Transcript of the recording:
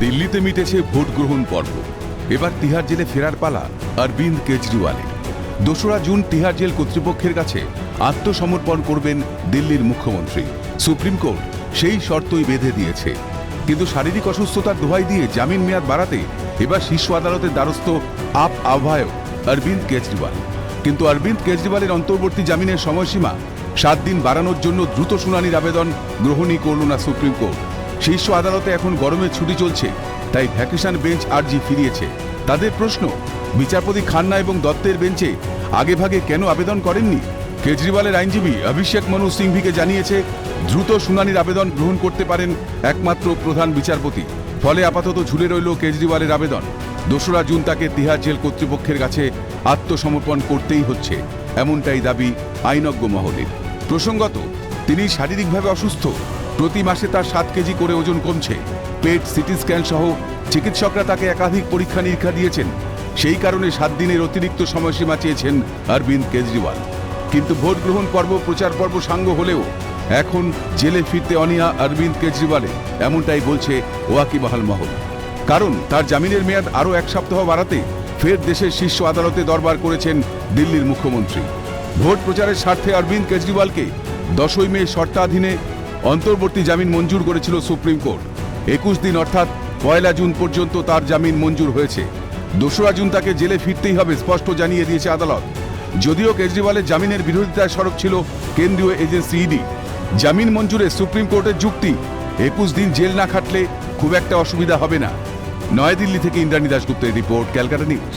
দিল্লিতে মিটেছে ভোট গ্রহণ পর্ব। এবার তিহার জেলে ফেরার পালা অরবিন্দ কেজরিওয়ালের। ২রা জুন তিহার জেল কর্তৃপক্ষের কাছে আত্মসমর্পণ করবেন দিল্লির মুখ্যমন্ত্রী। সুপ্রিম কোর্ট সেই শর্তই বেঁধে দিয়েছে। কিন্তু শারীরিক অসুস্থতার দোহাই দিয়ে জামিন মেয়াদ বাড়াতে এবার শীর্ষ আদালতের দ্বারস্থ আপ আহ্বায়ক অরবিন্দ কেজরিওয়াল। কিন্তু অরবিন্দ কেজরিওয়ালের অন্তর্বর্তী জামিনের সময়সীমা 7 দিন বাড়ানোর জন্য দ্রুত শুনানির আবেদন গ্রহণই করল না সুপ্রিম কোর্ট। শীর্ষ আদালতে এখন গরমের ছুটি চলছে, তাই ভ্যাকেশন বেঞ্চ আর্জি ফিরিয়েছে। তাদের প্রশ্ন, বিচারপতি খান্না এবং দত্তের বেঞ্চে আগেভাগে কেন আবেদন করেননি? কেজরিওয়ালের আইনজীবী অভিষেক মনু সিংভিকে জানিয়েছে, দ্রুত শুনানির আবেদন গ্রহণ করতে পারেন একমাত্র প্রধান বিচারপতি। ফলে আপাতত ঝুলে রইল কেজরিওয়ালের আবেদন। ২রা জুন তাকে তিহার জেল কর্তৃপক্ষের কাছে আত্মসমর্পণ করতেই হচ্ছে, এমনটাই দাবি আইনজ্ঞ মহলের। প্রসঙ্গত, তিনি শারীরিকভাবে অসুস্থ। প্রতি মাসে তার 7 কেজি করে ওজন কমছে। পেট, সিটি স্ক্যান সহ চিকিৎসকরা তাকে একাধিক পরীক্ষা নিরীক্ষা দিয়েছেন। সেই কারণে 7 দিনের অতিরিক্ত সময়সীমা চেয়েছেন অরবিন্দ কেজরিওয়াল। কিন্তু ভোট গ্রহণ পর্ব, প্রচার পর্ব সাঙ্গ হলেও এখন জেলে ফিরতে অনীহা অরবিন্দ কেজরিওয়ালের, এমনটাই বলছে ওয়াকিবহাল মহল। কারণ তার জামিনের মেয়াদ আরও 1 সপ্তাহ বাড়াতে ফের দেশের শীর্ষ আদালতে দরবার করেছেন দিল্লির মুখ্যমন্ত্রী। ভোট প্রচারের স্বার্থে অরবিন্দ কেজরিওয়ালকে 10ই মে শর্তাধীনে অন্তর্বর্তী জামিন মঞ্জুর করেছিল সুপ্রিম কোর্ট। 21 দিন অর্থাৎ 1 জুন পর্যন্ত তার জামিন মঞ্জুর হয়েছে। 2রা জুন তাকে জেলে ফিরতেই হবে স্পষ্ট জানিয়ে দিয়েছে আদালত। যদিও কেজরিওয়ালের জামিনের বিরোধিতায় সরব ছিল কেন্দ্রীয় এজেন্সি ইডি। জামিন মঞ্জুরে সুপ্রিম কোর্টের যুক্তি, 21 দিন জেল না খাটলে খুব একটা অসুবিধা হবে না। নয়াদিল্লি থেকে ইন্দ্রাণী দাশগুপ্তের রিপোর্ট, ক্যালকাটা নিউজ।